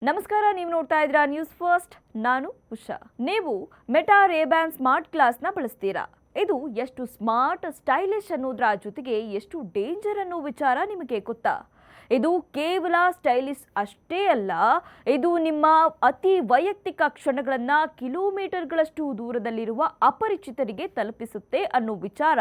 ನಮಸ್ಕಾರ, ನೀವು ನೋಡ್ತಾ ಇದ್ದೀರಾ ನ್ಯೂಸ್ ಫಸ್ಟ್. ನಾನು ಉಷಾ. ನೀವು ಮೆಟಾ ರೇಬ್ಯಾನ್ ಸ್ಮಾರ್ಟ್ ಗ್ಲಾಸ್ನ ಬಳಸ್ತೀರಾ? ಇದು ಎಷ್ಟು ಸ್ಮಾರ್ಟ್, ಸ್ಟೈಲಿಶ್ ಅನ್ನೋದ್ರ ಜೊತೆಗೆ ಎಷ್ಟು ಡೇಂಜರ್ ಅನ್ನೋ ವಿಚಾರ ನಿಮಗೆ ಗೊತ್ತಾ? ಇದು ಕೇವಲ ಸ್ಟೈಲಿಶ್ ಅಷ್ಟೇ ಅಲ್ಲ, ಇದು ನಿಮ್ಮ ಅತಿ ವೈಯಕ್ತಿಕ ಕ್ಷಣಗಳನ್ನು ಕಿಲೋಮೀಟರ್ಗಳಷ್ಟು ದೂರದಲ್ಲಿರುವ ಅಪರಿಚಿತರಿಗೆ ತಲುಪಿಸುತ್ತೆ ಅನ್ನೋ ವಿಚಾರ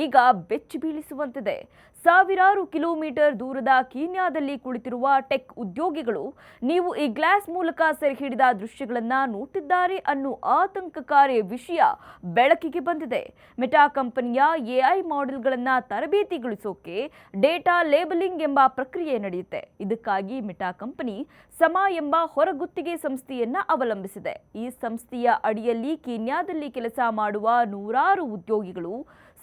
ಈಗ ಬೆಚ್ಚಿ ಬೀಳಿಸುವಂತಿದೆ. ಸಾವಿರಾರು ಕಿಲೋಮೀಟರ್ ದೂರದ ಕೀನ್ಯಾದಲ್ಲಿ ಕುಳಿತಿರುವ ಟೆಕ್ ಉದ್ಯೋಗಿಗಳು ನೀವು ಈ ಗ್ಲಾಸ್ ಮೂಲಕ ಸೆರೆ ಹಿಡಿದ ದೃಶ್ಯಗಳನ್ನು ನೋಡ್ತಿದ್ದಾರೆ ಅನ್ನೋ ಆತಂಕಕಾರಿ ವಿಷಯ ಬೆಳಕಿಗೆ ಬಂದಿದೆ. ಮೆಟಾ ಕಂಪನಿಯ ಎಐ ಮಾಡೆಲ್ಗಳನ್ನು ತರಬೇತಿಗೊಳಿಸೋಕೆ ಡೇಟಾ ಲೇಬಲಿಂಗ್ ಎಂಬ ಪ್ರಕ್ರಿಯೆ ನಡೆಯುತ್ತೆ. ಇದಕ್ಕಾಗಿ ಮೆಟಾ ಕಂಪನಿ ಸಮ ಎಂಬ ಹೊರಗುತ್ತಿಗೆ ಸಂಸ್ಥೆಯನ್ನ ಅವಲಂಬಿಸಿದೆ. ಈ ಸಂಸ್ಥೆಯ ಅಡಿಯಲ್ಲಿ ಕೀನ್ಯಾದಲ್ಲಿ ಕೆಲಸ ಮಾಡುವ ನೂರಾರು ಉದ್ಯೋಗಿಗಳು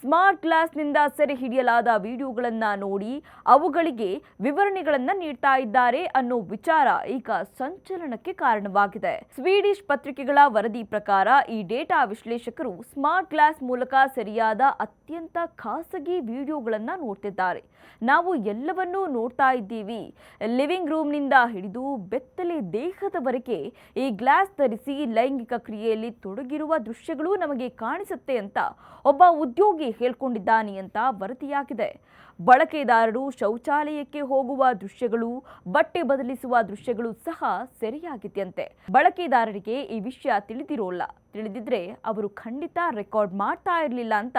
ಸ್ಮಾರ್ಟ್ ಗ್ಲಾಸ್ನಿಂದ ಸೆರೆ ಹಿಡಿಯಲಾದ ವಿಡಿಯೋಗಳನ್ನು ನೋಡಿ ಅವುಗಳಿಗೆ ವಿವರಣೆಗಳನ್ನು ನೀಡ್ತಾ ಇದ್ದಾರೆ ಅನ್ನೋ ವಿಚಾರ ಈಗ ಸಂಚಲನಕ್ಕೆ ಕಾರಣವಾಗಿದೆ. ಸ್ವೀಡಿಷ್ ಪತ್ರಿಕೆಗಳ ವರದಿ ಪ್ರಕಾರ ಈ ಡೇಟಾ ವಿಶ್ಲೇಷಕರು ಸ್ಮಾರ್ಟ್ ಗ್ಲಾಸ್ ಮೂಲಕ ಸರಿಯಾದ ಅತ್ಯಂತ ಖಾಸಗಿ ವಿಡಿಯೋಗಳನ್ನು ನೋಡ್ತಿದ್ದಾರೆ. ನಾವು ಎಲ್ಲವನ್ನೂ ನೋಡ್ತಾ ಇದ್ದೀವಿ. ಲಿವಿಂಗ್ ರೂಮ್ನಿಂದ ಹಿಡಿದು ಬೆತ್ತಲೆ ದೇಹದವರೆಗೆ ಈ ಗ್ಲಾಸ್ ಧರಿಸಿ ಲೈಂಗಿಕ ಕ್ರಿಯೆಯಲ್ಲಿ ತೊಡಗಿರುವ ದೃಶ್ಯಗಳು ನಮಗೆ ಕಾಣಿಸುತ್ತೆ ಅಂತ ಒಬ್ಬ ಉದ್ಯೋಗಿ ಹೇಳ್ಕೊಂಡಿದ್ದಾನೆ ಅಂತ ವರದಿಯಾಗಿದೆ. ಬಳಕೆದಾರರು ಶೌಚಾಲಯಕ್ಕೆ ಹೋಗುವ ದೃಶ್ಯಗಳು, ಬಟ್ಟೆ ಬದಲಿಸುವ ದೃಶ್ಯಗಳು ಸಹ ಸೆರೆಯಾಗಿದೆಯಂತೆ. ಬಳಕೆದಾರರಿಗೆ ಈ ವಿಷಯ ತಿಳಿದಿದ್ರೆ ಅವರು ಖಂಡಿತ ರೆಕಾರ್ಡ್ ಮಾಡ್ತಾ ಇರಲಿಲ್ಲ ಅಂತ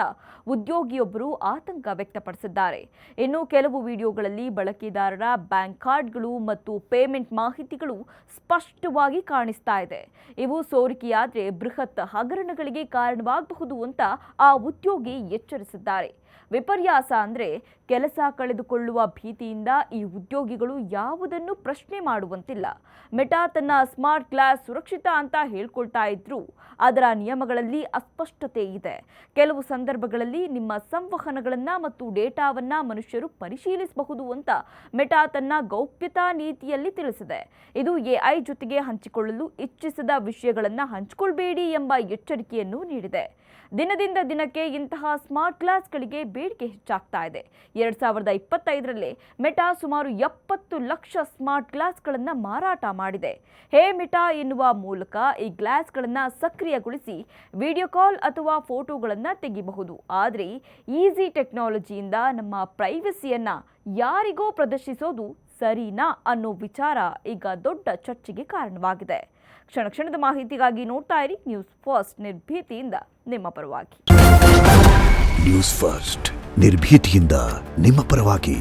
ಉದ್ಯೋಗಿಯೊಬ್ಬರು ಆತಂಕ ವ್ಯಕ್ತಪಡಿಸಿದ್ದಾರೆ. ಇನ್ನು ಕೆಲವು ವಿಡಿಯೋಗಳಲ್ಲಿ ಬಳಕೆದಾರರ ಬ್ಯಾಂಕ್ ಕಾರ್ಡ್ಗಳು ಮತ್ತು ಪೇಮೆಂಟ್ ಮಾಹಿತಿಗಳು ಸ್ಪಷ್ಟವಾಗಿ ಕಾಣಿಸ್ತಾ ಇದೆ. ಇವು ಸೋರಿಕೆಯಾದ್ರೆ ಬೃಹತ್ ಹಗರಣಗಳಿಗೆ ಕಾರಣವಾಗಬಹುದು ಅಂತ ಆ ಉದ್ಯೋಗಿ ಎಚ್ಚರಿಸಿದ್ದಾರೆ. ವಿಪರ್ಯಾಸ ಅಂದ್ರೆ ಕೆಲಸ ಕಳೆದುಕೊಳ್ಳುವ ಭೀತಿಯಿಂದ ಈ ಉದ್ಯೋಗಿಗಳು ಯಾವುದನ್ನು ಪ್ರಶ್ನೆ ಮಾಡುವಂತಿಲ್ಲ. ಮೆಟಾ ತನ್ನ ಸ್ಮಾರ್ಟ್ ಗ್ಲಾಸ್ ಸುರಕ್ಷಿತ ಅಂತ ಹೇಳ್ಕೊಳ್ತಾ ಇದ್ರು, ಅದರ ನಿಯಮಗಳಲ್ಲಿ ಅಸ್ಪಷ್ಟತೆ ಇದೆ. ಕೆಲವು ಸಂದರ್ಭಗಳಲ್ಲಿ ನಿಮ್ಮ ಸಂವಹನಗಳನ್ನ ಮತ್ತು ಡೇಟಾವನ್ನ ಮನುಷ್ಯರು ಪರಿಶೀಲಿಸಬಹುದು ಅಂತ ಮೆಟಾ ತನ್ನ ಗೌಪ್ಯತಾ ನೀತಿಯಲ್ಲಿ ತಿಳಿಸಿದೆ. ಇದು ಎಐ ಜೊತೆಗೆ ಹಂಚಿಕೊಳ್ಳಲು ಇಚ್ಛಿಸದ ವಿಷಯಗಳನ್ನ ಹಂಚಿಕೊಳ್ಬೇಡಿ ಎಂಬ ಎಚ್ಚರಿಕೆಯನ್ನು ನೀಡಿದೆ. ದಿನದಿಂದ ದಿನಕ್ಕೆ ಇಂತಹ ಸ್ಮಾರ್ಟ್ ಗ್ಲಾಸ್ಗಳಿಗೆ ಬೇಡಿಕೆ ಹೆಚ್ಚಾಗ್ತಾ ಇದೆ. 2025ರಲ್ಲಿ ಮೆಟಾ ಸುಮಾರು 70 ಲಕ್ಷ ಸ್ಮಾರ್ಟ್ ಗ್ಲಾಸ್ಗಳನ್ನು ಮಾರಾಟ ಮಾಡಿದೆ. ಹೇ ಮೆಟಾ ಎನ್ನುವ ಮೂಲಕ ಈ ಗ್ಲಾಸ್ಗಳನ್ನು ಸಕ್ರಿಯಗೊಳಿಸಿ ವಿಡಿಯೋ ಕಾಲ್ ಅಥವಾ ಫೋಟೋಗಳನ್ನು ತೆಗಿಬಹುದು. ಆದರೆ ಈಸಿ ಟೆಕ್ನಾಲಜಿಯಿಂದ ನಮ್ಮ ಪ್ರೈವಸಿಯನ್ನ ಯಾರಿಗೋ ಪ್ರದರ್ಶಿಸೋದು ಸರಿನಾ ಅನ್ನೋ ವಿಚಾರ ಈಗ ದೊಡ್ಡ ಚರ್ಚೆಗೆ ಕಾರಣವಾಗಿದೆ. ಕ್ಷಣ ಕ್ಷಣದ ಮಾಹಿತಿಗಾಗಿ ನೋಡ್ತಾ ಇರಿ ನ್ಯೂಸ್ ಫಸ್ಟ್, ನಿರ್ಭೀತಿಯಿಂದ ನಿಮ್ಮ ಪರವಾಗಿ. ನ್ಯೂಸ್ ಫಸ್ಟ್, ನಿರ್ಭೀತಿಯಿಂದ ನಿಮ್ಮ ಪರವಾಗಿ.